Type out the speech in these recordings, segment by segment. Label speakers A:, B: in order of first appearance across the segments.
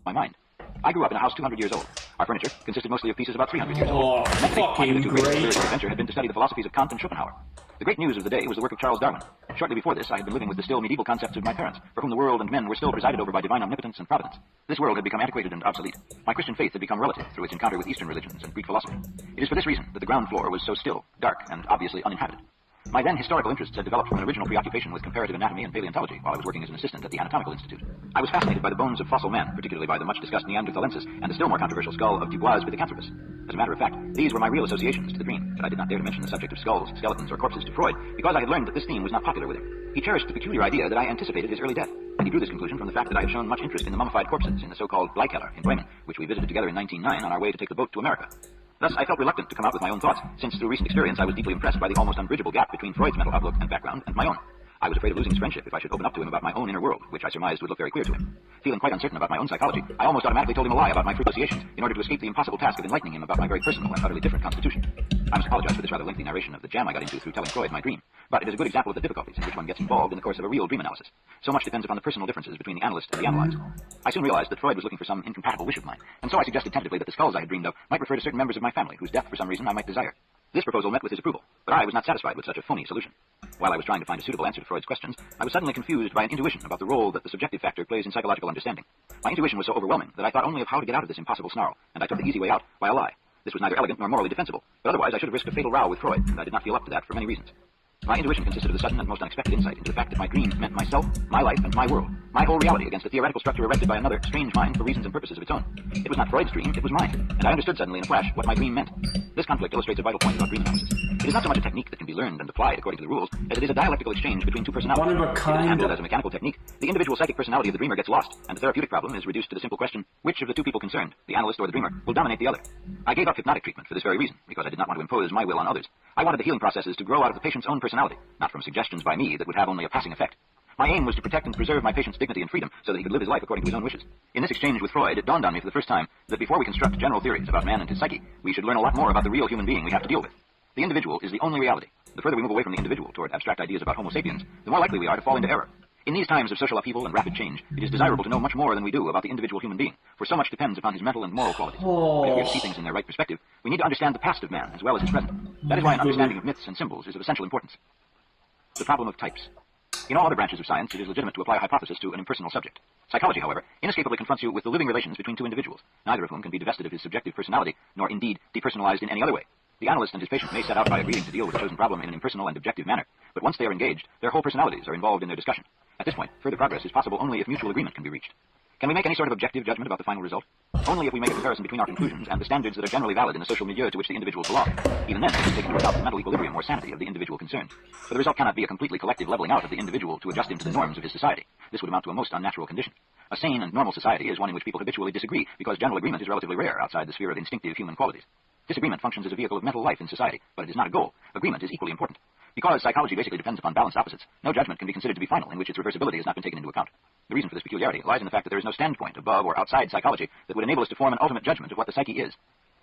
A: my mind. I grew up in a house 200 years old. Our furniture consisted mostly of pieces about 300 years old.
B: Oh,
A: Mentally, my
B: fucking
A: hitherto greatest
B: great.
A: spiritual adventure had been to study the philosophies of Kant and Schopenhauer. The great news of the day was the work of Charles Darwin. Shortly before this, I had been living with the still medieval concepts of my parents, for whom the world and men were still presided over by divine omnipotence and providence. This world had become antiquated and obsolete. My Christian faith had become relative through its encounter with Eastern religions and Greek philosophy. It is for this reason that the ground floor was so still, dark, and obviously uninhabited. My then historical interests had developed from an original preoccupation with comparative anatomy and paleontology while I was working as an assistant at the Anatomical Institute. I was fascinated by the bones of fossil men, particularly by the much-discussed Neanderthalensis and the still more controversial skull of Dubois' Pithecanthropus. As a matter of fact, these were my real associations to the dream, but I did not dare to mention the subject of skulls, skeletons, or corpses to Freud because I had learned that this theme was not popular with him. He cherished the peculiar idea that I anticipated his early death, and he drew this conclusion from the fact that I had shown much interest in the mummified corpses in the so-called Bleikeller in Bremen, which we visited together in 1909 on our way to take the boat to America. Thus, I felt reluctant to come out with my own thoughts, since through recent experience I was deeply impressed by the almost unbridgeable gap between Freud's mental outlook and background and my own. I was afraid of losing his friendship if I should open up to him about my own inner world, which I surmised would look very queer to him. Feeling quite uncertain about my own psychology, I almost automatically told him a lie about my free associations in order to escape the impossible task of enlightening him about my very personal and utterly different constitution. I must apologize for this rather lengthy narration of the jam I got into through telling Freud my dream, but it is a good example of the difficulties in which one gets involved in the course of a real dream analysis. So much depends upon the personal differences between the analyst and the analyzed. I soon realized that Freud was looking for some incompatible wish of mine, and so I suggested tentatively that the skulls I had dreamed of might refer to certain members of my family whose death for some reason I might desire. This proposal met with his approval, but I was not satisfied with such a phony solution. While I was trying to find a suitable answer to Freud's questions, I was suddenly confused by an intuition about the role that the subjective factor plays in psychological understanding. My intuition was so overwhelming that I thought only of how to get out of this impossible snarl, and I took the easy way out by a lie. This was neither elegant nor morally defensible, but otherwise I should have risked a fatal row with Freud, and I did not feel up to that for many reasons. My intuition consisted of the sudden and most unexpected insight into the fact that my dream meant myself, my life, and my world, my whole reality against a theoretical structure erected by another, strange mind for reasons and purposes of its own. It was not Freud's dream, it was mine, and I understood suddenly in a flash what my dream meant. This conflict illustrates a vital point about dream analysis. It is not so much a technique that can be learned and applied according to the rules, as it is a dialectical exchange between two personalities.
B: One of a kind.
A: It is handled as a mechanical technique. The individual psychic personality of the dreamer gets lost, and the therapeutic problem is reduced to the simple question, which of the two people concerned, the analyst or the dreamer, will dominate the other? I gave up hypnotic treatment for this very reason, because I did not want to impose my will on others. I wanted the healing processes to grow out of the patient's own personality, not from suggestions by me that would have only a passing effect. My aim was to protect and preserve my patient's dignity and freedom so that he could live his life according to his own wishes. In this exchange with Freud, it dawned on me for the first time that before we construct general theories about man and his psyche, we should learn a lot more about the real human being we have to deal with. The individual is the only reality. The further we move away from the individual toward abstract ideas about Homo sapiens, the more likely we are to fall into error. In these times of social upheaval and rapid change, it is desirable to know much more than we do about the individual human being, for so much depends upon his mental and moral qualities. But if we are to see things in their right perspective, we need to understand the past of man as well as his present. That is why an understanding of myths and symbols is of essential importance. The problem of types. In all other branches of science, it is legitimate to apply a hypothesis to an impersonal subject. Psychology, however, inescapably confronts you with the living relations between two individuals, neither of whom can be divested of his subjective personality, nor indeed depersonalized in any other way. The analyst and his patient may set out by agreeing to deal with a chosen problem in an impersonal and objective manner, but once they are engaged, their whole personalities are involved in their discussion. At this point, further progress is possible only if mutual agreement can be reached. Can we make any sort of objective judgment about the final result? Only if we make a comparison between our conclusions and the standards that are generally valid in the social milieu to which the individuals belong. Even then, we can take into account the mental equilibrium or sanity of the individual concerned. For the result cannot be a completely collective leveling out of the individual to adjust him to the norms of his society. This would amount to a most unnatural condition. A sane and normal society is one in which people habitually disagree because general agreement is relatively rare outside the sphere of instinctive human qualities. Disagreement functions as a vehicle of mental life in society, but it is not a goal. Agreement is equally important. Because psychology basically depends upon balanced opposites, no judgment can be considered to be final in which its reversibility has not been taken into account. The reason for this peculiarity lies in the fact that there is no standpoint above or outside psychology that would enable us to form an ultimate judgment of what the psyche is.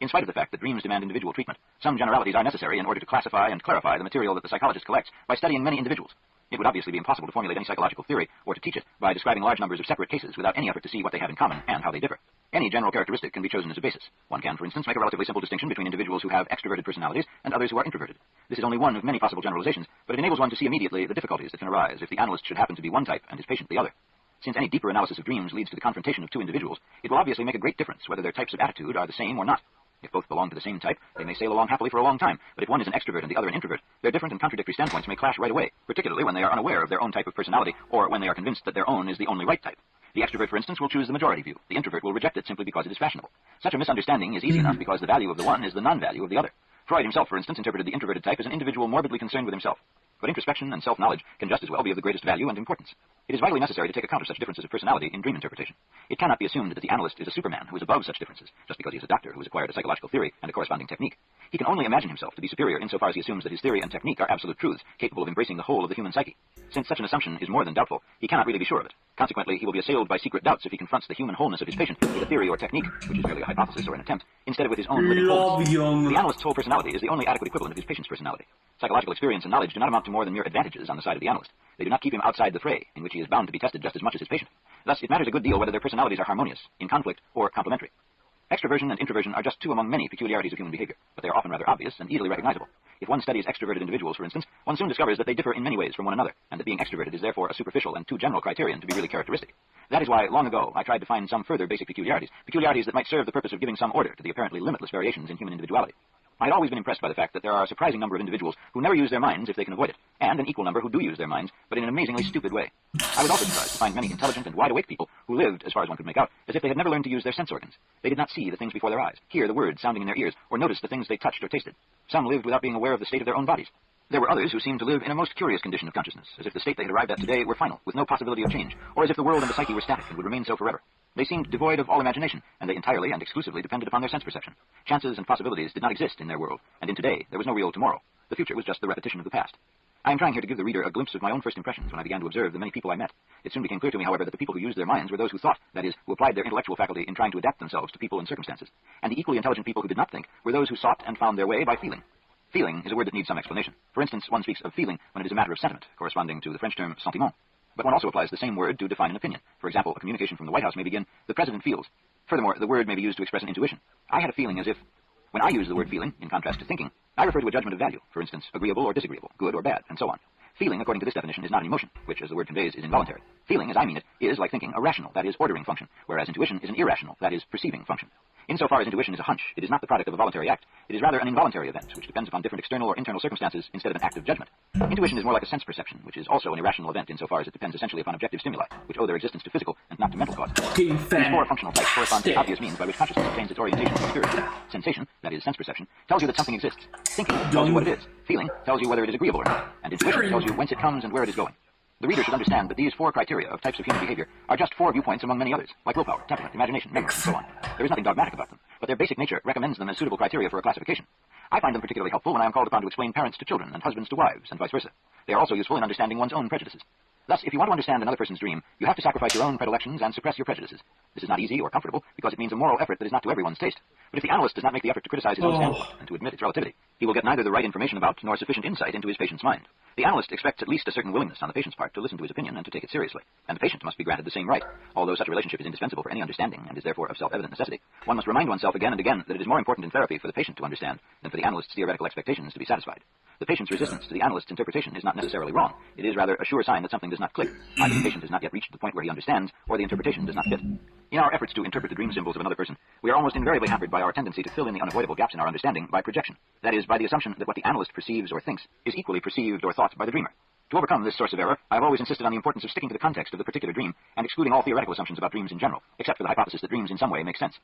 A: In spite of the fact that dreams demand individual treatment, some generalities are necessary in order to classify and clarify the material that the psychologist collects by studying many individuals. It would obviously be impossible to formulate any psychological theory or to teach it by describing large numbers of separate cases without any effort to see what they have in common and how they differ. Any general characteristic can be chosen as a basis. One can, for instance, make a relatively simple distinction between individuals who have extroverted personalities and others who are introverted. This is only one of many possible generalizations, but it enables one to see immediately the difficulties that can arise if the analyst should happen to be one type and his patient the other. Since any deeper analysis of dreams leads to the confrontation of two individuals, it will obviously make a great difference whether their types of attitude are the same or not. If both belong to the same type, they may sail along happily for a long time, but if one is an extrovert and the other an introvert, their different and contradictory standpoints may clash right away, particularly when they are unaware of their own type of personality or when they are convinced that their own is the only right type. The extrovert, for instance, will choose the majority view. The introvert will reject it simply because it is fashionable. Such a misunderstanding is easy enough because the value of the one is the non-value of the other. Freud himself, for instance, interpreted the introverted type as an individual morbidly concerned with himself. But introspection and self-knowledge can just as well be of the greatest value and importance. It is vitally necessary to take account of such differences of personality in dream interpretation. It cannot be assumed that the analyst is a superman who is above such differences, just because he is a doctor who has acquired a psychological theory and a corresponding technique. He can only imagine himself to be superior insofar as he assumes that his theory and technique are absolute truths, capable of embracing the whole of the human psyche. Since such an assumption is more than doubtful, he cannot really be sure of it. Consequently, he will be assailed by secret doubts if he confronts the human wholeness of his patient with a theory or technique, which is merely a hypothesis or an attempt, instead of with his own living wholeness.
B: Jung.
A: The analyst's whole personality is the only adequate equivalent of his patient's personality. Psychological experience and knowledge do not amount to more than mere advantages on the side of the analyst. They do not keep him outside the fray, in which he is bound to be tested just as much as his patient. Thus, it matters a good deal whether their personalities are harmonious, in conflict, or complementary. Extroversion and introversion are just two among many peculiarities of human behavior, but they are often rather obvious and easily recognizable. If one studies extroverted individuals, for instance, one soon discovers that they differ in many ways from one another, and that being extroverted is therefore a superficial and too general criterion to be really characteristic. That is why, long ago, I tried to find some further basic peculiarities that might serve the purpose of giving some order to the apparently limitless variations in human individuality. I had always been impressed by the fact that there are a surprising number of individuals who never use their minds if they can avoid it, and an equal number who do use their minds, but in an amazingly stupid way. I was also surprised to find many intelligent and wide-awake people who lived, as far as one could make out, as if they had never learned to use their sense organs. They did not see the things before their eyes, hear the words sounding in their ears, or notice the things they touched or tasted. Some lived without being aware of the state of their own bodies. There were others who seemed to live in a most curious condition of consciousness, as if the state they had arrived at today were final, with no possibility of change, or as if the world and the psyche were static and would remain so forever. They seemed devoid of all imagination, and they entirely and exclusively depended upon their sense perception. Chances and possibilities did not exist in their world, and in today there was no real tomorrow. The future was just the repetition of the past. I am trying here to give the reader a glimpse of my own first impressions when I began to observe the many people I met. It soon became clear to me, however, that the people who used their minds were those who thought, that is, who applied their intellectual faculty in trying to adapt themselves to people and circumstances. And the equally intelligent people who did not think were those who sought and found their way by feeling. Feeling is a word that needs some explanation. For instance, one speaks of feeling when it is a matter of sentiment, corresponding to the French term sentiment. But one also applies the same word to define an opinion. For example, a communication from the White House may begin, "The President feels." Furthermore, the word may be used to express an intuition. I had a feeling as if, when I use the word feeling, in contrast to thinking, I refer to a judgment of value, for instance, agreeable or disagreeable, good or bad, and so on. Feeling, according to this definition, is not an emotion, which, as the word conveys, is involuntary. Feeling, as I mean it, is, like thinking, a rational, that is, ordering function, whereas intuition is an irrational, that is, perceiving function. Insofar as intuition is a hunch, it is not the product of a voluntary act. It is rather an involuntary event, which depends upon different external or internal circumstances instead of an active judgment. Intuition is more like a sense perception, which is also an irrational event insofar as it depends essentially upon objective stimuli, which owe their existence to physical and not to mental causes. These four functional types correspond to the obvious means by which consciousness obtains its orientation from spirit. Sensation, that is, sense perception, tells you that something exists. Thinking tells you what it is. Feeling tells you whether it is agreeable or not. And intuition tells you whence it comes and where it is going. The reader should understand that these four criteria of types of human behavior are just four viewpoints among many others, like willpower, temperament, imagination, memory, and so on. There is nothing dogmatic about them, but their basic nature recommends them as suitable criteria for a classification. I find them particularly helpful when I am called upon to explain parents to children and husbands to wives, and vice versa. They are also useful in understanding one's own prejudices. Thus, if you want to understand another person's dream, you have to sacrifice your own predilections and suppress your prejudices. This is not easy or comfortable, because it means a moral effort that is not to everyone's taste. But if the analyst does not make the effort to criticize his own standpoint and to admit its relativity, he will get neither the right information about nor sufficient insight into his patient's mind. The analyst expects at least a certain willingness on the patient's part to listen to his opinion and to take it seriously, and the patient must be granted the same right. Although such a relationship is indispensable for any understanding and is therefore of self-evident necessity, one must remind oneself again and again that it is more important in therapy for the patient to understand than for the analyst's theoretical expectations to be satisfied. The patient's resistance to the analyst's interpretation is not necessarily wrong. It is rather a sure sign that something does not click. Either the patient has not yet reached the point where he understands, or the interpretation does not fit. In our efforts to interpret the dream symbols of another person, we are almost invariably hampered by our tendency to fill in the unavoidable gaps in our understanding by projection. That is, by the assumption that what the analyst perceives or thinks is equally perceived or thought by the dreamer. To overcome this source of error, I have always insisted on the importance of sticking to the context of the particular dream and excluding all theoretical assumptions about dreams in general, except for the hypothesis that dreams in some way make sense.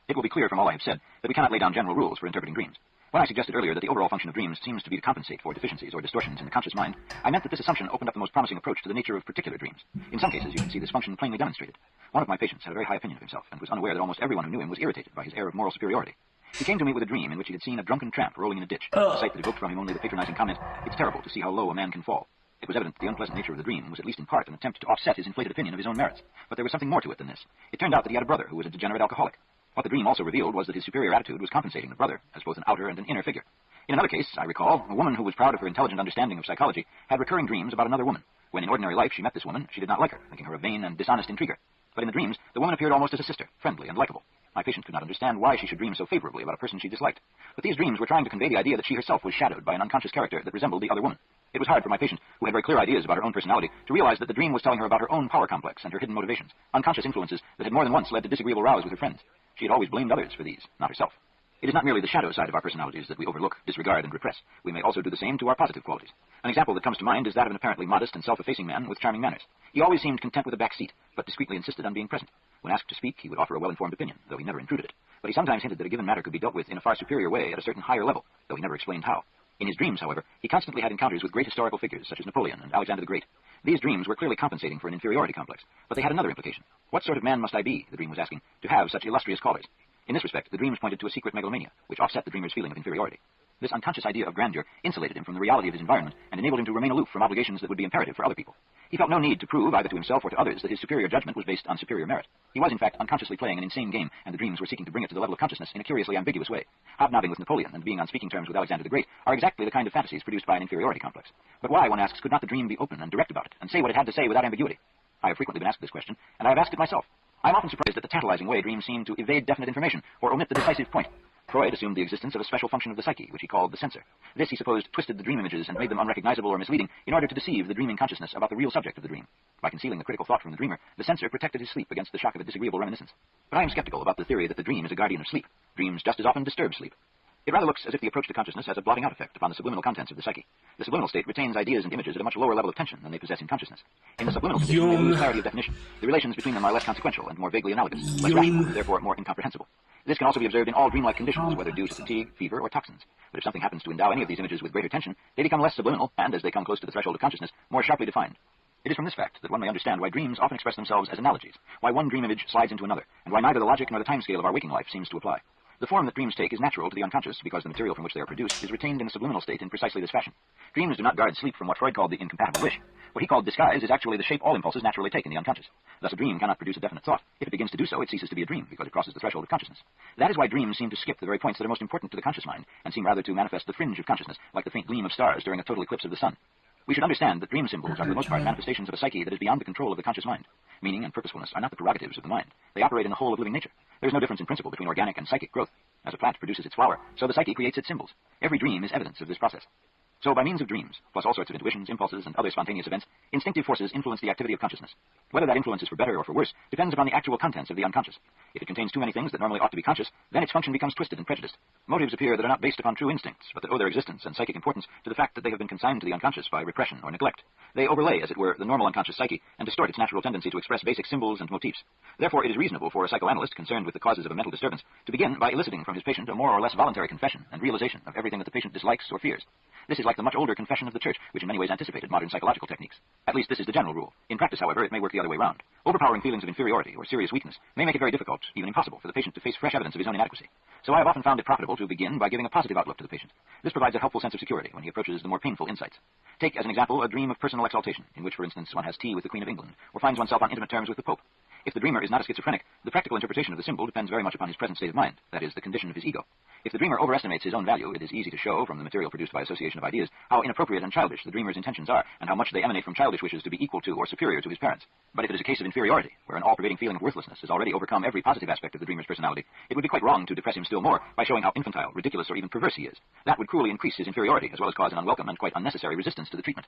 A: It will be clear from all I have said that we cannot lay down general rules for interpreting dreams. When I suggested earlier that the overall function of dreams seems to be to compensate for deficiencies or distortions in the conscious mind, I meant that this assumption opened up the most promising approach to the nature of particular dreams. In some cases, you can see this function plainly demonstrated. One of my patients had a very high opinion of himself and was unaware that almost everyone who knew him was irritated by his air of moral superiority. He came to me with a dream in which he had seen a drunken tramp rolling in a ditch, a sight that evoked from him only the patronizing comment, "It's terrible to see how low a man can fall." It was evident that the unpleasant nature of the dream was at least in part an attempt to offset his inflated opinion of his own merits. But there was something more to it than this. It turned out that he had a brother who was a degenerate alcoholic. What the dream also revealed was that his superior attitude was compensating the brother as both an outer and an inner figure. In another case, I recall, a woman who was proud of her intelligent understanding of psychology had recurring dreams about another woman. When in ordinary life she met this woman, she did not like her, thinking her a vain and dishonest intriguer. But in the dreams, the woman appeared almost as a sister, friendly and likable. My patient could not understand why she should dream so favorably about a person she disliked. But these dreams were trying to convey the idea that she herself was shadowed by an unconscious character that resembled the other woman. It was hard for my patient, who had very clear ideas about her own personality, to realize that the dream was telling her about her own power complex and her hidden motivations, unconscious influences that had more than once led to disagreeable rows with her friends. She had always blamed others for these, not herself. It is not merely the shadow side of our personalities that we overlook, disregard, and repress. We may also do the same to our positive qualities. An example that comes to mind is that of an apparently modest and self-effacing man with charming manners. He always seemed content with a back seat, but discreetly insisted on being present. When asked to speak, he would offer a well-informed opinion, though he never intruded it. But he sometimes hinted that a given matter could be dealt with in a far superior way at a certain higher level, though he never explained how. In his dreams, however, he constantly had encounters with great historical figures such as Napoleon and Alexander the Great. These dreams were clearly compensating for an inferiority complex, but they had another implication. What sort of man must I be, the dream was asking, to have such illustrious callers? In this respect, the dreams pointed to a secret megalomania, which offset the dreamer's feeling of inferiority. This unconscious idea of grandeur insulated him from the reality of his environment and enabled him to remain aloof from obligations that would be imperative for other people. He felt no need to prove either to himself or to others that his superior judgment was based on superior merit. He was, in fact, unconsciously playing an insane game, and the dreams were seeking to bring it to the level of consciousness in a curiously ambiguous way. Hobnobbing with Napoleon and being on speaking terms with Alexander the Great are exactly the kind of fantasies produced by an inferiority complex. But why, one asks, could not the dream be open and direct about it, and say what it had to say without ambiguity? I have frequently been asked this question, and I have asked it myself. I am often surprised at the tantalizing way dreams seem to evade definite information or omit the decisive point. Freud assumed the existence of a special function of the psyche, which he called the censor. This, he supposed, twisted the dream images and made them unrecognizable or misleading in order to deceive the dreaming consciousness about the real subject of the dream. By concealing the critical thought from the dreamer, the censor protected his sleep against the shock of a disagreeable reminiscence. But I am skeptical about the theory that the dream is a guardian of sleep. Dreams just as often disturb sleep. It rather looks as if the approach to consciousness has a blotting out effect upon the subliminal contents of the psyche. The subliminal state retains ideas and images at a much lower level of tension than they possess in consciousness. In the subliminal condition, they lose clarity of definition. The relations between them are less consequential and more vaguely analogous, less rational, and therefore more incomprehensible. This can also be observed in all dreamlike conditions, whether due to fatigue, fever, or toxins. But if something happens to endow any of these images with greater tension, they become less subliminal, and as they come close to the threshold of consciousness, more sharply defined. It is from this fact that one may understand why dreams often express themselves as analogies, why one dream image slides into another, and why neither the logic nor the timescale of our waking life seems to apply. The form that dreams take is natural to the unconscious because the material from which they are produced is retained in the subliminal state in precisely this fashion. Dreams do not guard sleep from what Freud called the incompatible wish. What he called disguise is actually the shape all impulses naturally take in the unconscious. Thus a dream cannot produce a definite thought. If it begins to do so, it ceases to be a dream because it crosses the threshold of consciousness. That is why dreams seem to skip the very points that are most important to the conscious mind and seem rather to manifest the fringe of consciousness, like the faint gleam of stars during a total eclipse of the sun. We should understand that dream symbols are for the most part manifestations of a psyche that is beyond the control of the conscious mind. Meaning and purposefulness are not the prerogatives of the mind. They operate in the whole of living nature. There is no difference in principle between organic and psychic growth. As a plant produces its flower, so the psyche creates its symbols. Every dream is evidence of this process. So by means of dreams, plus all sorts of intuitions, impulses, and other spontaneous events, instinctive forces influence the activity of consciousness. Whether that influence is for better or for worse depends upon the actual contents of the unconscious. If it contains too many things that normally ought to be conscious, then its function becomes twisted and prejudiced. Motives appear that are not based upon true instincts, but that owe their existence and psychic importance to the fact that they have been consigned to the unconscious by repression or neglect. They overlay, as it were, the normal unconscious psyche and distort its natural tendency to express basic symbols and motifs. Therefore, it is reasonable for a psychoanalyst concerned with the causes of a mental disturbance to begin by eliciting from his patient a more or less voluntary confession and realization of everything that the patient dislikes or fears. This is like the much older confession of the church, which in many ways anticipated modern psychological techniques. At least this is the general rule. In practice, however, it may work the other way round. Overpowering feelings of inferiority or serious weakness may make it very difficult, even impossible, for the patient to face fresh evidence of his own inadequacy. So I have often found it profitable to begin by giving a positive outlook to the patient. This provides a helpful sense of security when he approaches the more painful insights. Take, as an example, a dream of personal exaltation, in which, for instance, one has tea with the Queen of England, or finds oneself on intimate terms with the Pope. If the dreamer is not a schizophrenic, the practical interpretation of the symbol depends very much upon his present state of mind, that is, the condition of his ego. If the dreamer overestimates his own value, it is easy to show, from the material produced by association of ideas, how inappropriate and childish the dreamer's intentions are, and how much they emanate from childish wishes to be equal to or superior to his parents. But if it is a case of inferiority, where an all-pervading feeling of worthlessness has already overcome every positive aspect of the dreamer's personality, it would be quite wrong to depress him still more by showing how infantile, ridiculous, or even perverse he is. That would cruelly increase his inferiority, as well as cause an unwelcome and quite unnecessary resistance to the treatment.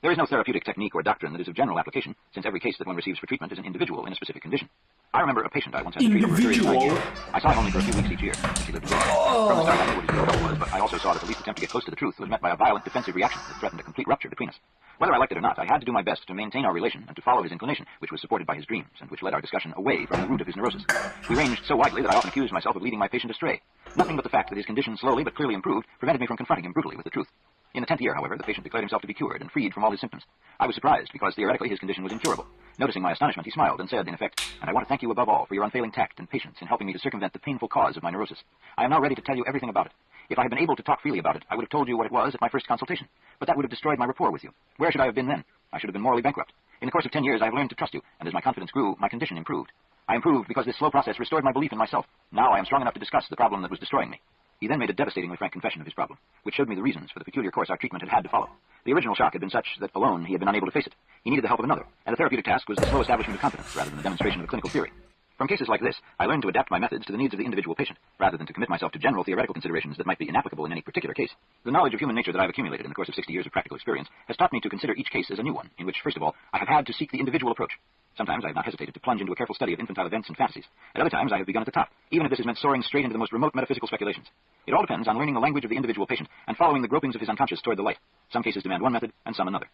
A: There is no therapeutic technique or doctrine that is of general application, since every case that one receives for treatment is an individual in a specific condition. I remember a patient I once had to treat over a period of 9 years. I saw him only for a few weeks each year, since he lived in From the start, I knew what his real trouble was, but I also saw that the least attempt to get close to the truth was met by a violent defensive reaction that threatened a complete rupture between us. Whether I liked it or not, I had to do my best to maintain our relation and to follow his inclination, which was supported by his dreams, and which led our discussion away from the root of his neurosis. We ranged so widely that I often accused myself of leading my patient astray. Nothing but the fact that his condition slowly but clearly improved prevented me from confronting him brutally with the truth. In the 10th year, however, the patient declared himself to be cured and freed from all his symptoms. I was surprised, because theoretically his condition was incurable. Noticing my astonishment, he smiled and said, in effect, "And I want to thank you above all for your unfailing tact and patience in helping me to circumvent the painful cause of my neurosis. I am now ready to tell you everything about it. If I had been able to talk freely about it, I would have told you what it was at my first consultation. But that would have destroyed my rapport with you. Where should I have been then? I should have been morally bankrupt. In the course of 10 years, I have learned to trust you, and as my confidence grew, my condition improved. I improved because this slow process restored my belief in myself. Now I am strong enough to discuss the problem that was destroying me." He then made a devastatingly frank confession of his problem, which showed me the reasons for the peculiar course our treatment had to follow. The original shock had been such that alone he had been unable to face it. He needed the help of another, and the therapeutic task was the slow establishment of confidence rather than the demonstration of a clinical theory. From cases like this, I learned to adapt my methods to the needs of the individual patient, rather than to commit myself to general theoretical considerations that might be inapplicable in any particular case. The knowledge of human nature that I have accumulated in the course of 60 years of practical experience has taught me to consider each case as a new one, in which, first of all, I have had to seek the individual approach. Sometimes I have not hesitated to plunge into a careful study of infantile events and fantasies. At other times I have begun at the top, even if this has meant soaring straight into the most remote metaphysical speculations. It all depends on learning the language of the individual patient and following the gropings of his unconscious toward the light. Some cases demand one method, and some another.